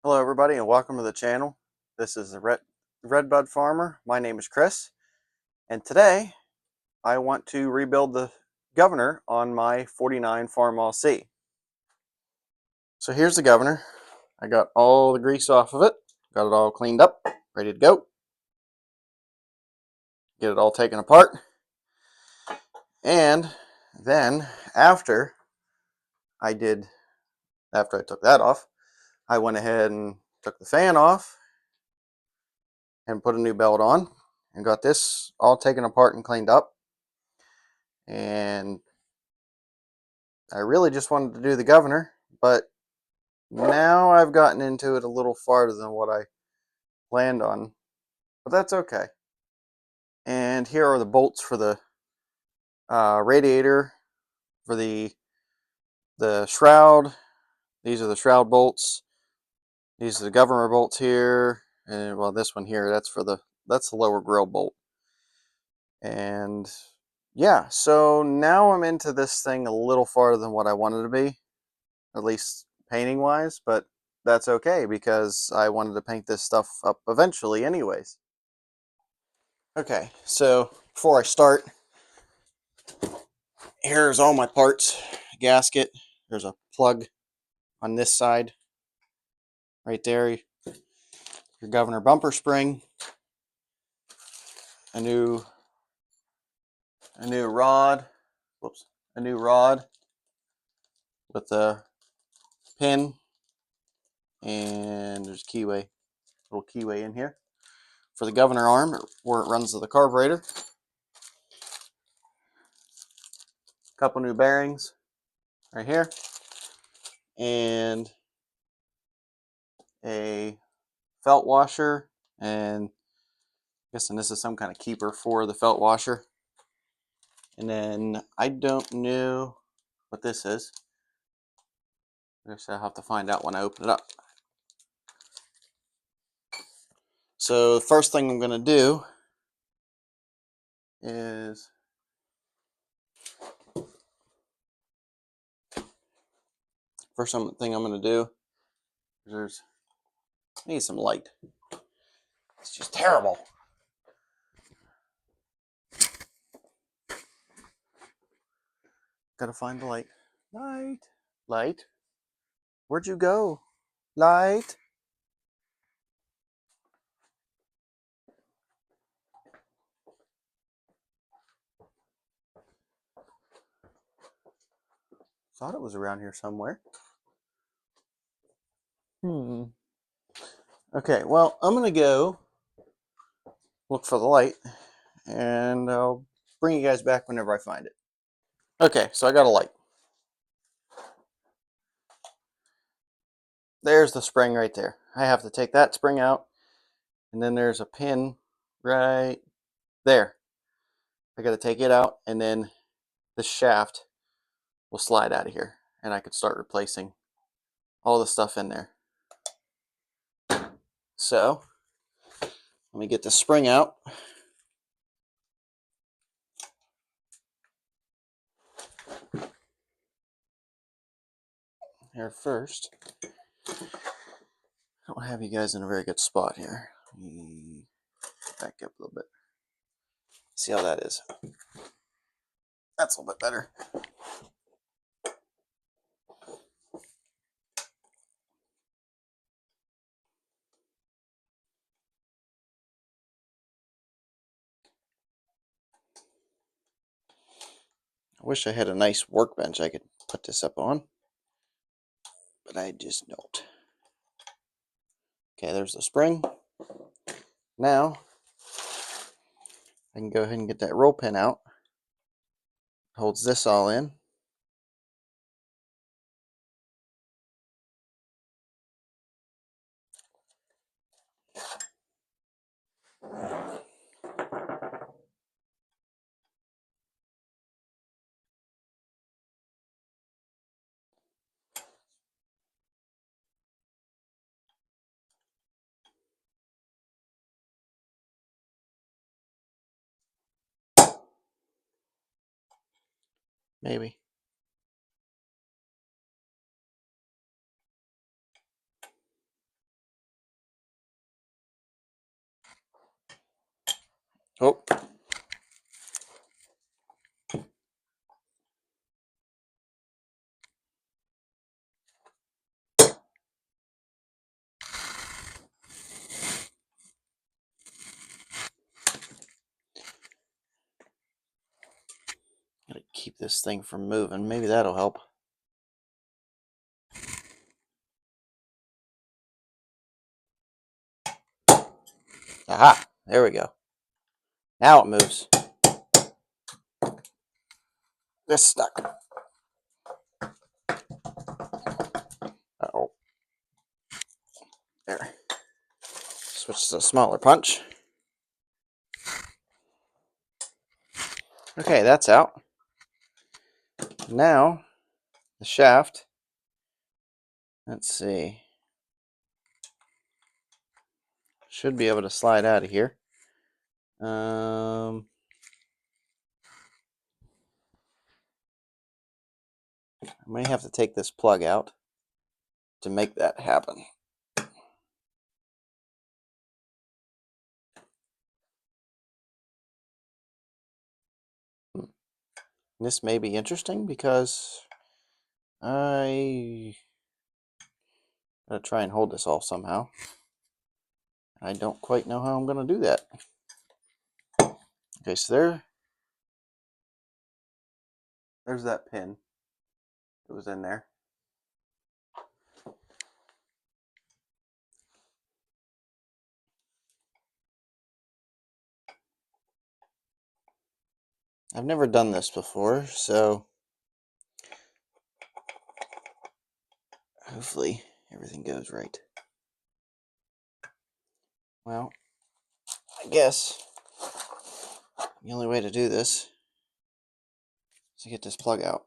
Hello everybody and welcome to the channel. This is the Redbud Farmer. My name is Chris and today I want to rebuild the governor on my 49 Farmall C. So here's the governor. I got all the grease off of it, got it all cleaned up, ready to go. Get it all taken apart. And then after I took that off, I went ahead and took the fan off and put a new belt on and got this all taken apart and cleaned up. And I really just wanted to do the governor, but now I've gotten into it a little farther than what I planned on, but that's okay. And here are the bolts for the radiator, for the shroud. These are the shroud bolts. These are the governor bolts here, and well, this one here, that's the lower grill bolt. And yeah, so now I'm into this thing a little farther than what I wanted to be, at least painting wise, but that's okay because I wanted to paint this stuff up eventually anyways. Okay, so before I start, here's all my parts. Gasket, there's a plug on this side right there, your governor bumper spring, a new rod, a new rod with a pin, and there's a little keyway in here for the governor arm where it runs to the carburetor. A couple new bearings right here, and a felt washer, and I'm guessing this is some kind of keeper for the felt washer. And then I don't know what this is. I guess I'll have to find out when I open it up. So the first thing I'm going to do is I need some light. It's just terrible. Gotta find the light. Light. Where'd you go? Light. Thought it was around here somewhere. Okay, well, I'm gonna go look for the light, and I'll bring you guys back whenever I find it. Okay, so I got a light. There's the spring right there. I have to take that spring out, and then there's a pin right there. I got to take it out, and then the shaft will slide out of here, and I could start replacing all the stuff in there. So let me get the spring out. Here first. I don't have you guys in a very good spot here. Let me back up a little bit. See how that is. That's a little bit better. I wish I had a nice workbench I could put this up on, but I just don't. Okay, there's the spring. Now I can go ahead and get that roll pin out. It holds this all in. Maybe. Oh. Gotta keep this thing from moving. Maybe that'll help. Aha! There we go. Now it moves. This stuck. Uh-oh. There. Switch to a smaller punch. Okay, that's out. Now, the shaft. Let's see. Should be able to slide out of here. I may have to take this plug out to make that happen. This may be interesting because I gotta try and hold this off somehow. I don't quite know how I'm gonna do that. Okay, so there's that pin. It was in there. I've never done this before, so hopefully everything goes right. Well, I guess the only way to do this is to get this plug out.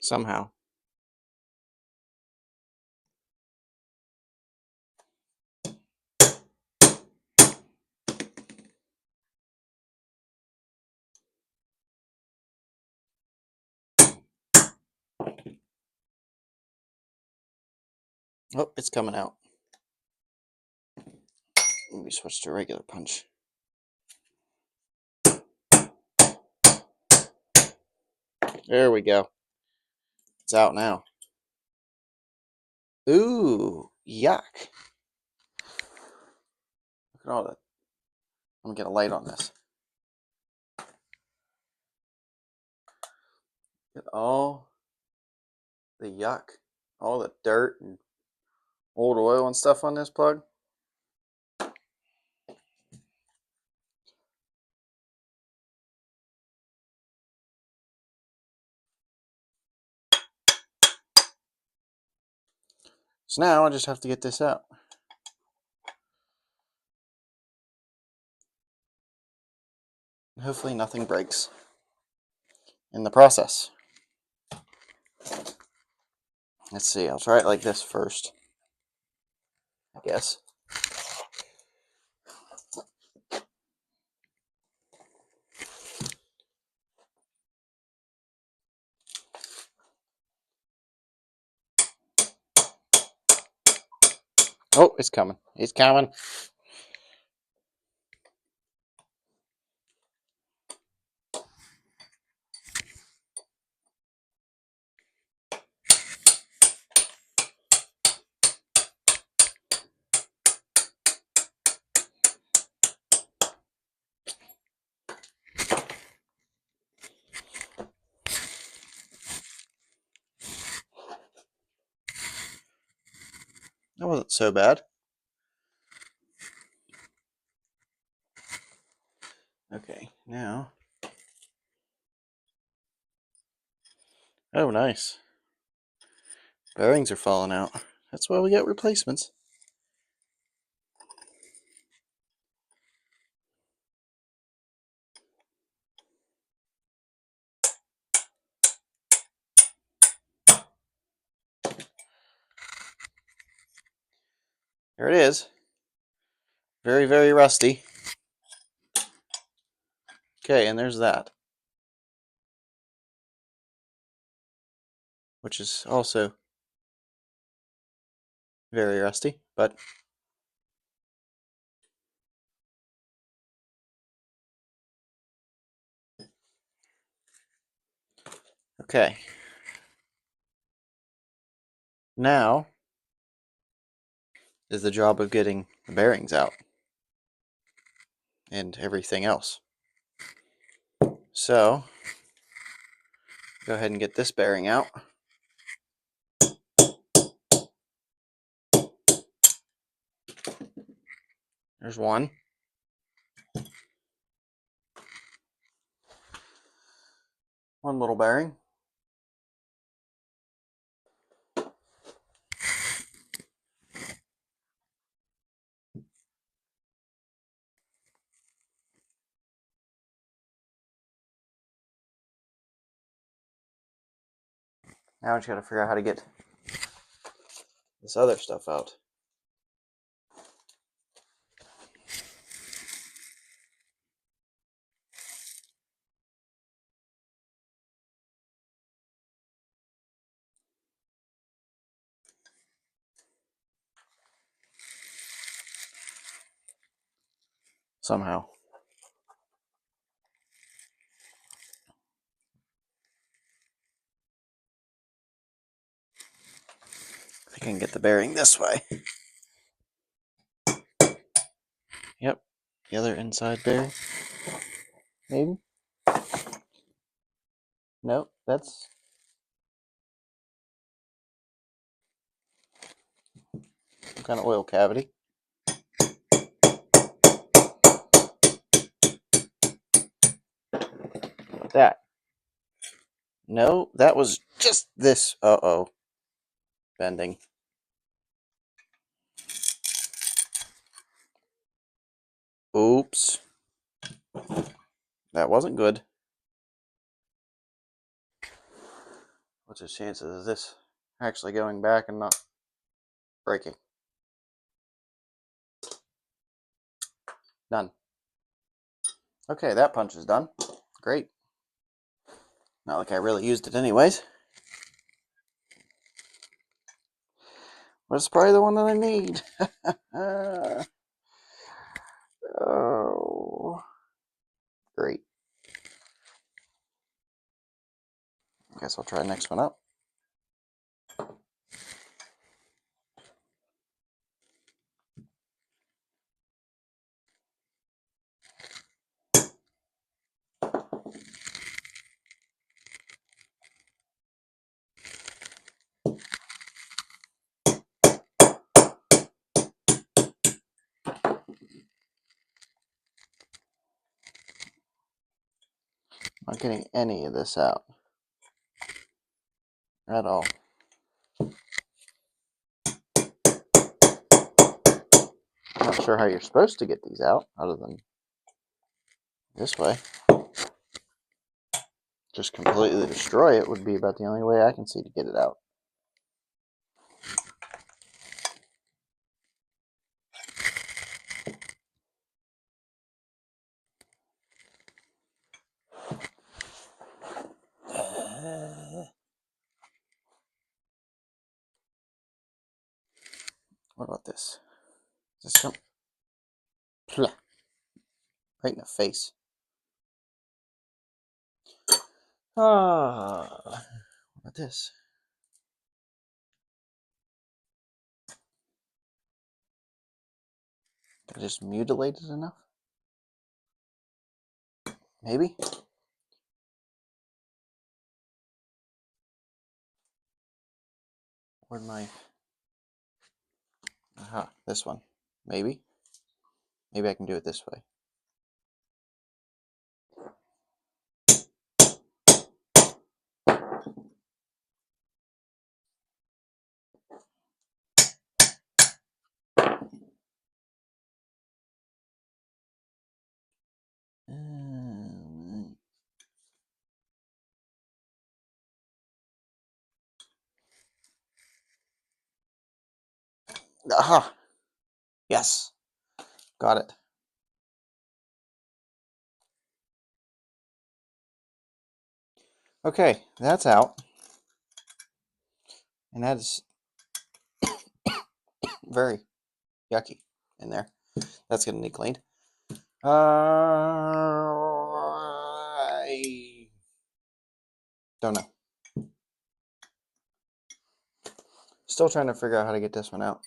Somehow. Oh, it's coming out. Let me switch to a regular punch. There we go. It's out now. Ooh, yuck. Look at all that. I'm gonna get a light on this. Look at all the yuck, all the dirt and old oil and stuff on this plug. So now I just have to get this out. Hopefully nothing breaks in the process. Let's see, I'll try it like this first, I guess. Oh, it's coming. It's coming. That wasn't so bad. Okay, now. Oh, nice. Bearings are falling out. That's why we got replacements. There it is. Very, very rusty. Okay, and there's that, which is also very rusty, but okay. Now is the job of getting the bearings out and everything else. So, go ahead and get this bearing out. There's one. One little bearing. Now I just got to figure out how to get this other stuff out. Somehow. I think I can get the bearing this way. Yep. The other inside bearing. Maybe? Nope, that's some kind of oil cavity. That. No, that was just this. Uh-oh. Bending. Oops. That wasn't good. What's the chances of this actually going back and not breaking? None. Okay, that punch is done. Great. Not like I really used it anyways. But it's probably the one that I need. Oh. Great. Guess I'll try the next one up. Not getting any of this out at all. Not sure how you're supposed to get these out other than this way. Just completely destroy it would be about the only way I can see to get it out. What about this? Does this come? Right in the face. What about this? Did I just mutilate it enough? Maybe? Where'd my... Aha, this one. Maybe? Maybe I can do it this way. Aha! Yes, got it. Okay, that's out. And that is very yucky in there. That's going to need cleaned. I don't know. Still trying to figure out how to get this one out.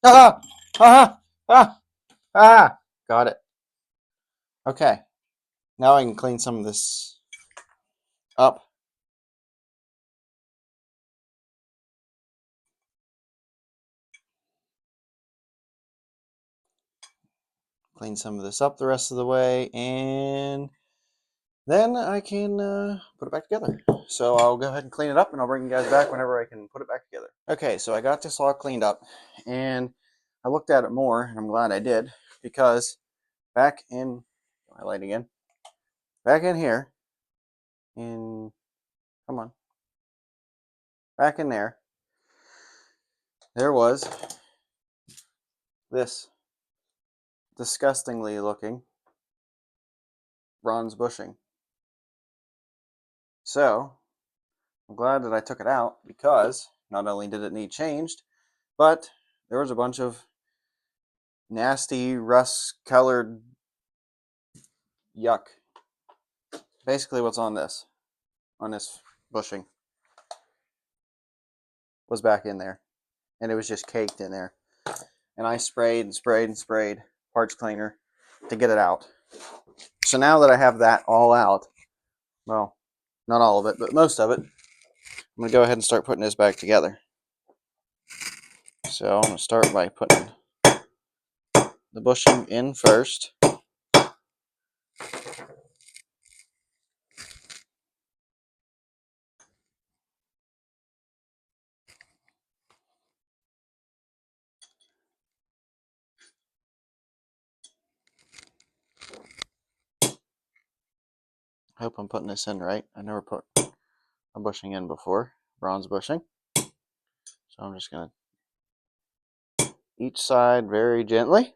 Ah! Ah! Ah! Ah! Got it. Okay. Now I can clean some of this up. Clean some of this up the rest of the way, and then I can put it back together. So I'll go ahead and clean it up, and I'll bring you guys back whenever I can put it back together. Okay, so I got this all cleaned up, and I looked at it more, and I'm glad I did, because back in, my light again, back in here, come on, back in there was this disgustingly looking bronze bushing. So I'm glad that I took it out, because not only did it need changed, but there was a bunch of nasty rust colored yuck. Basically what's on this bushing was back in there, and it was just caked in there, and I sprayed and sprayed and sprayed parts cleaner to get it out. So now that I have that all out, well, not all of it, but most of it, I'm going to go ahead and start putting this back together. So I'm going to start by putting the bushing in first. I hope I'm putting this in right. I never put a bushing in before, bronze bushing. So I'm just going to each side very gently.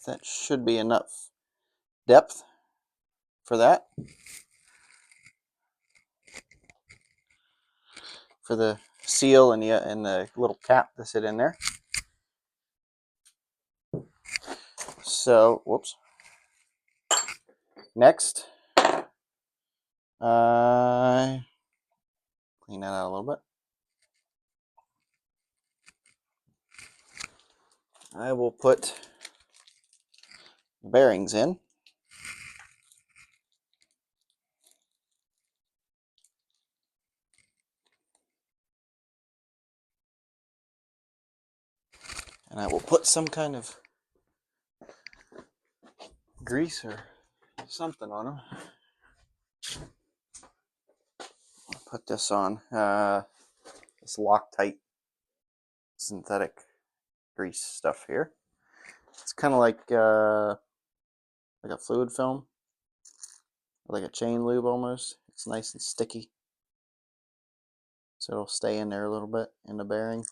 That should be enough depth for that. For the seal and the little cap to sit in there. So, whoops. Next, clean that out a little bit. I will put the bearings in. And I will put some kind of grease or something on them. I'll put this on this Loctite synthetic grease stuff here. It's kind of like a fluid film, like a chain lube almost. It's nice and sticky, so it'll stay in there a little bit in the bearing.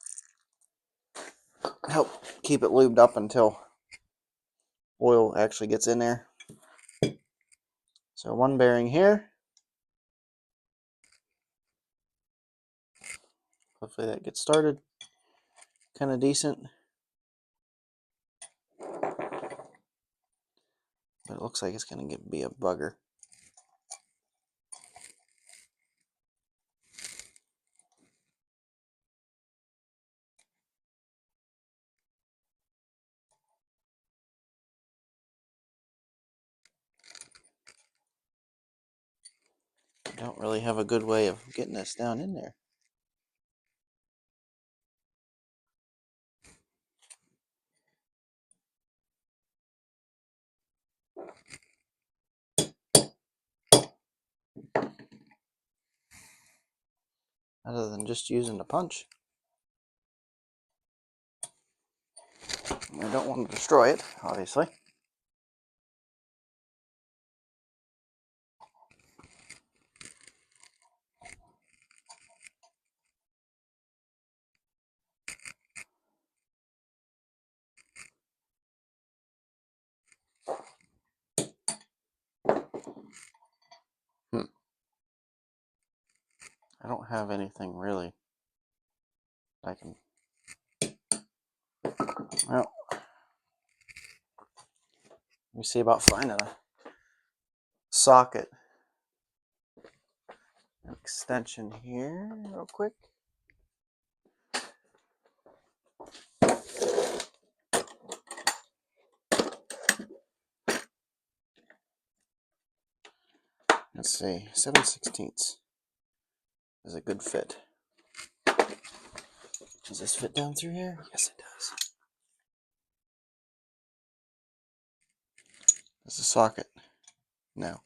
Help keep it lubed up until oil actually gets in there. So one bearing here. Hopefully that gets started kind of decent. But it looks like it's going to be a bugger. I don't really have a good way of getting this down in there. Other than just using the punch. I don't want to destroy it, obviously. I don't have anything really I can. Well, let me see about finding a socket extension here real quick. Let's see, 7/16 is a good fit. Does this fit down through here? Yes, it does. Does the socket? No.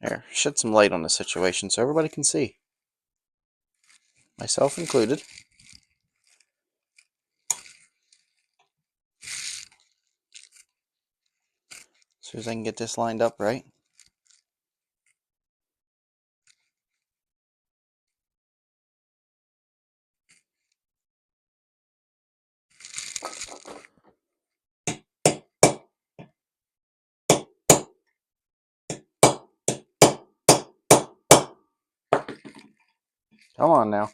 There, shed some light on the situation so everybody can see. Myself included. As soon as I can get this lined up right. Come on now.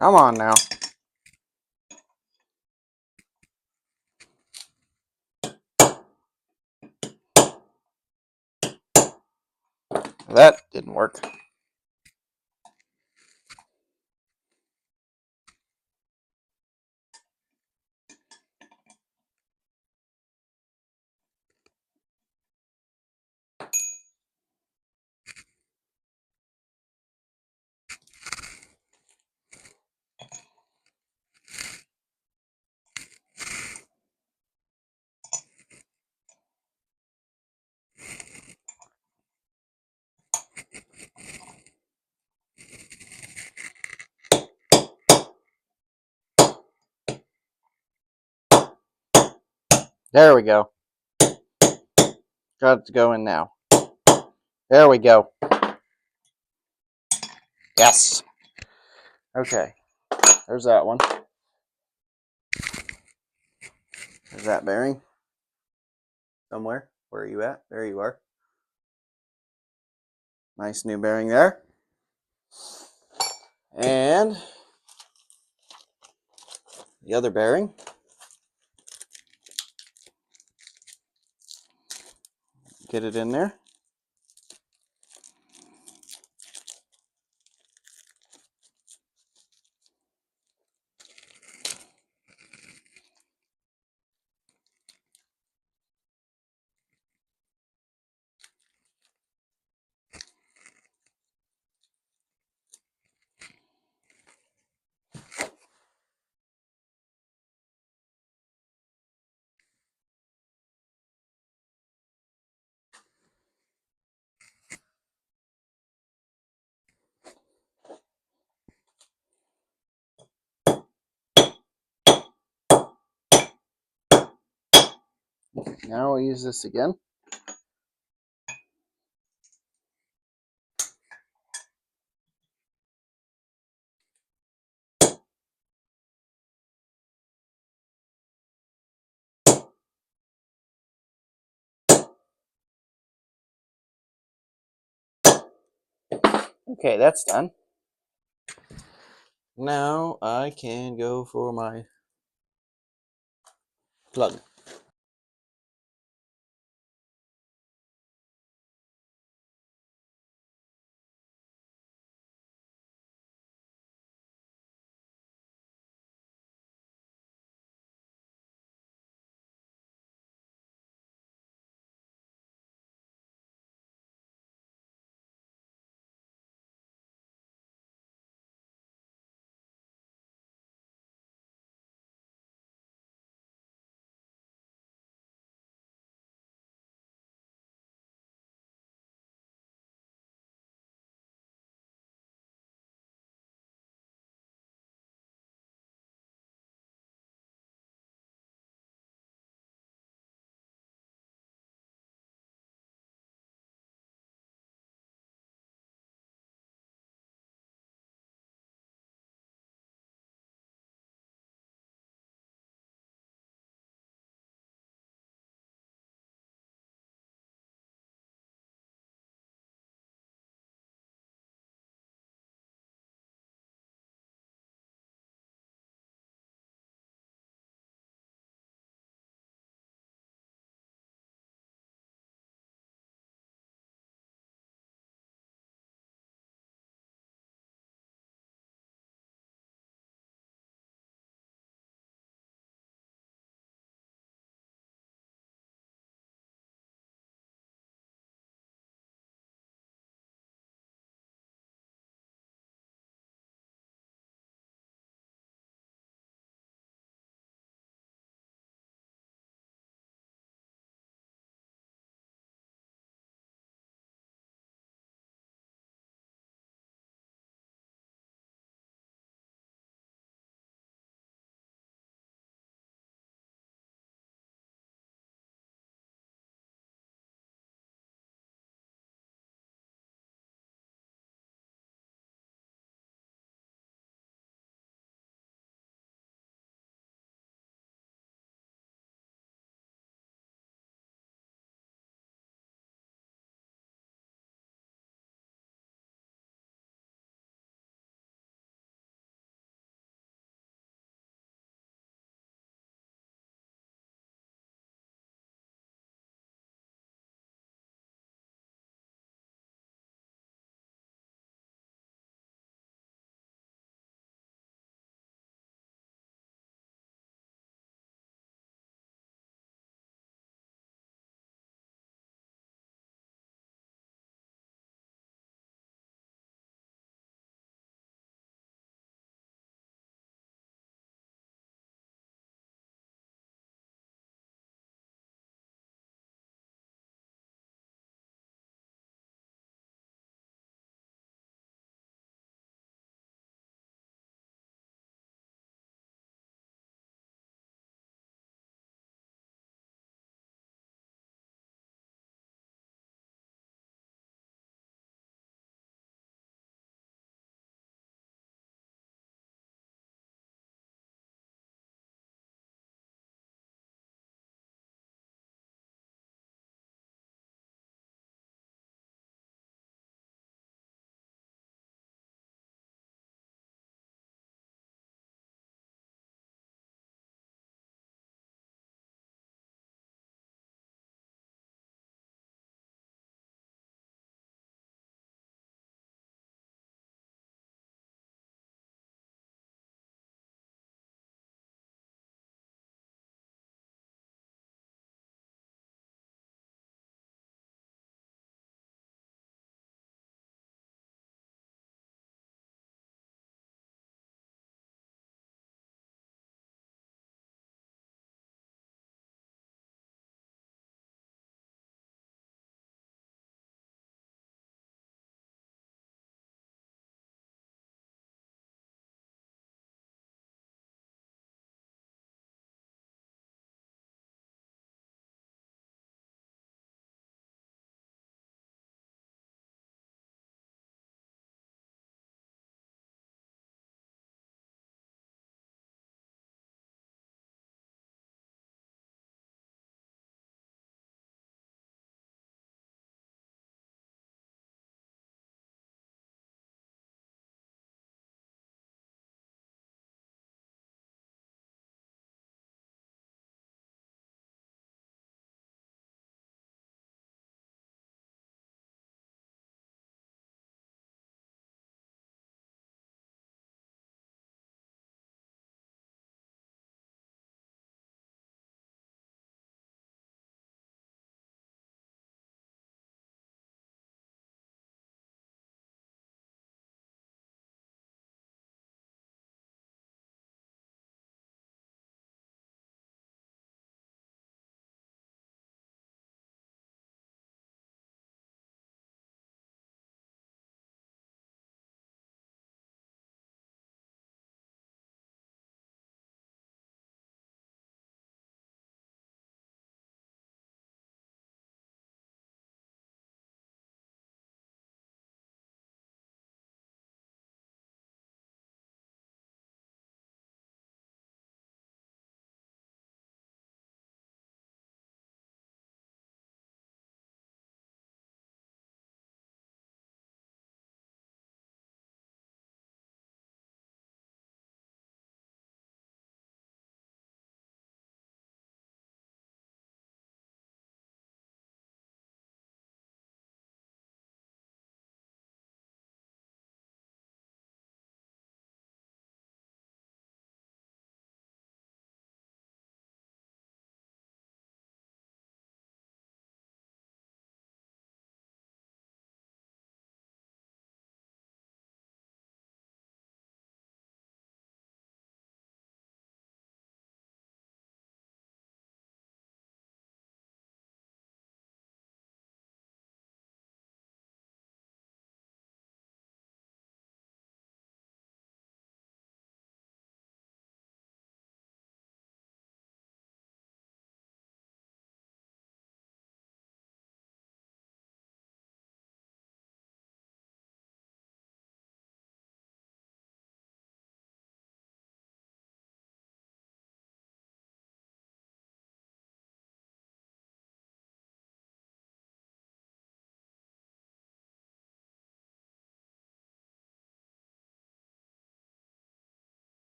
Come on now. That didn't work. There we go. Got it to go in now. There we go. Yes. Okay. There's that one. There's that bearing. Somewhere. Where are you at? There you are. Nice new bearing there. And the other bearing. Get it in there. Now we'll use this again. Okay, that's done. Now I can go for my plug.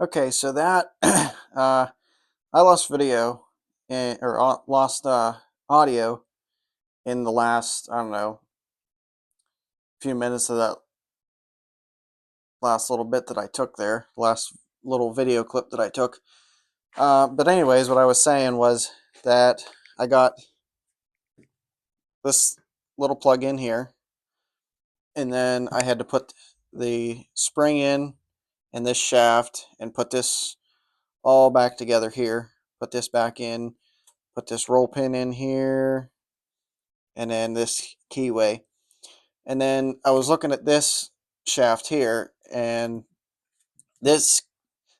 Okay, so that I lost video or lost audio in the last, I don't know, few minutes of that last little bit that I took there, last little video clip that I took. But anyways, what I was saying was that I got this little plug in here, and then I had to put the spring in and this shaft and put this all back together here. Put this back in, put this roll pin in here, and then this keyway. And then I was looking at this shaft here, and this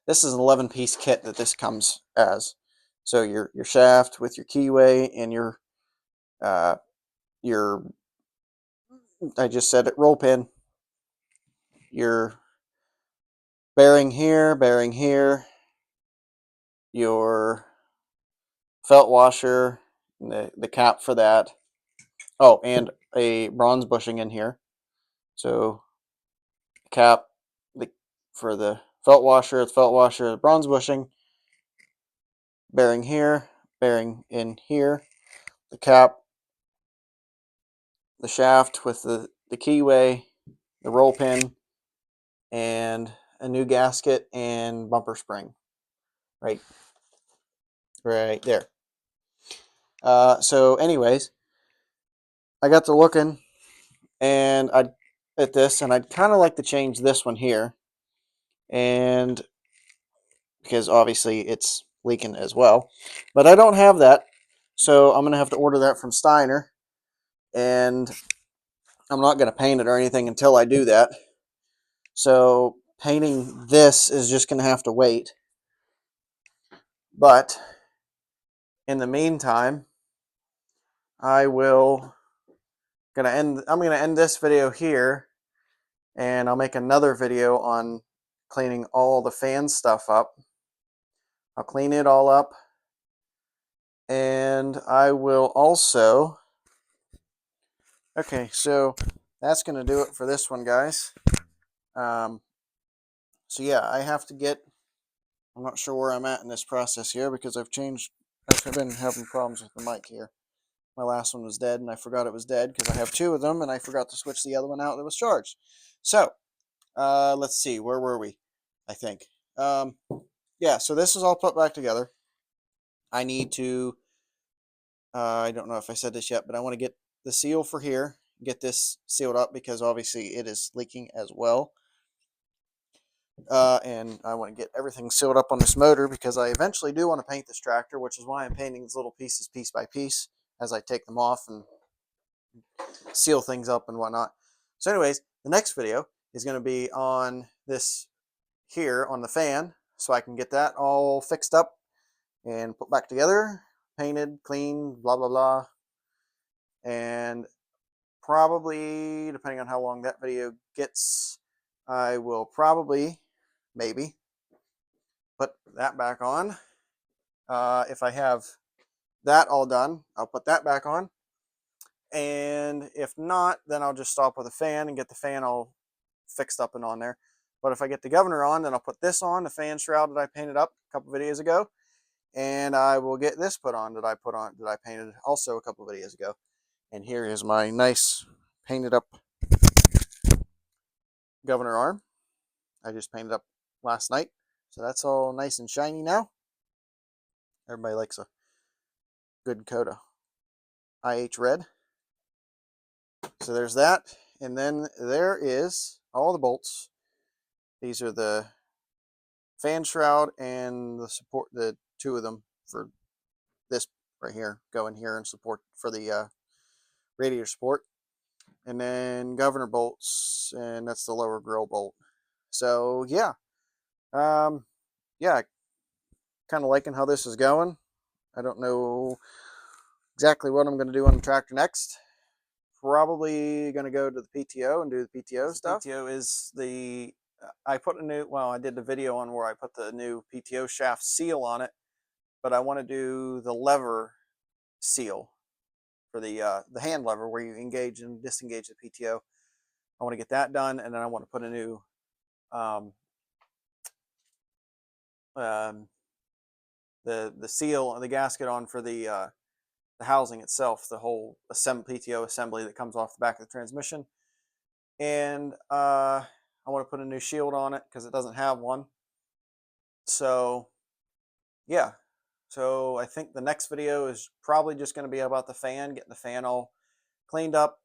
is an 11-piece kit that this comes as. So your shaft with your keyway and your I just said it, roll pin, your bearing here, your felt washer, the cap for that. Oh, and a bronze bushing in here. So cap for the felt washer, the bronze bushing, bearing here, bearing in here, the cap, the shaft with the keyway, the roll pin, and a new gasket and bumper spring right there. So anyways, I got to looking and at this, and I'd kind of like to change this one here, and because obviously it's leaking as well, but I don't have that, so I'm gonna have to order that from Steiner, and I'm not gonna paint it or anything until I do that. So painting this is just gonna have to wait. But in the meantime, I'm gonna end this video here, and I'll make another video on cleaning all the fan stuff up. I'll clean it all up, and I will also, okay, so that's going to do it for this one, guys. So yeah, I'm not sure where I'm at in this process here because I've been having problems with the mic here. My last one was dead, and I forgot it was dead because I have two of them, and I forgot to switch the other one out that was charged. So, let's see, where were we? I think. Yeah, so this is all put back together. I need to, I don't know if I said this yet, but I want to get the seal for here, get this sealed up because obviously it is leaking as well. And I want to get everything sealed up on this motor because I eventually do want to paint this tractor, which is why I'm painting these little pieces piece by piece as I take them off and seal things up and whatnot. So anyways, the next video is going to be on this here on the fan, so I can get that all fixed up and put back together, painted, clean, blah, blah, blah. And probably, depending on how long that video gets, I will probably, maybe, put that back on. If I have that all done, I'll put that back on. And if not, then I'll just stop with a fan and get the fan all fixed up and on there. But if I get the governor on, then I'll put this on, the fan shroud that I painted up a couple videos ago. And I will get this put on that I painted also a couple videos ago. And here is my nice painted up governor arm. I just painted up last night. So that's all nice and shiny now. Everybody likes a good coat of IH red. So there's that. And then there is all the bolts. These are the fan shroud and the two of them for this right here. Go in here and support for the radiator support. And then governor bolts, and that's the lower grill bolt. So yeah, yeah, kind of liking how this is going. I don't know exactly what I'm going to do on the tractor next. Probably going to go to the PTO and do the PTO stuff. PTO is I did the video on where I put the new PTO shaft seal on it, but I want to do the lever seal for the hand lever where you engage and disengage the PTO. I want to get that done, and then I want to put a new the seal and the gasket on for the housing itself, the whole PTO assembly that comes off the back of the transmission. And I want to put a new shield on it because it doesn't have one. So yeah, so I think the next video is probably just going to be about the fan, getting the fan all cleaned up,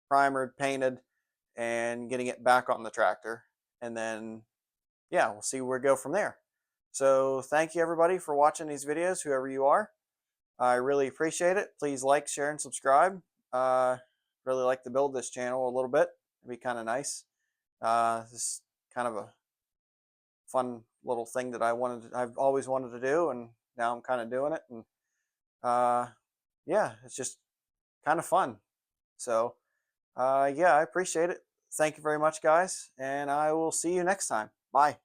primered, painted, and getting it back on the tractor. And then, yeah, we'll see where we go from there. So thank you everybody for watching these videos, whoever you are. I really appreciate it. Please like, share, and subscribe. Really like to build this channel a little bit. It'd be kind of nice. This is kind of a fun little thing that I've always wanted to do, and now I'm kind of doing it. And yeah, it's just kind of fun. So yeah, I appreciate it. Thank you very much, guys, and I will see you next time. Bye.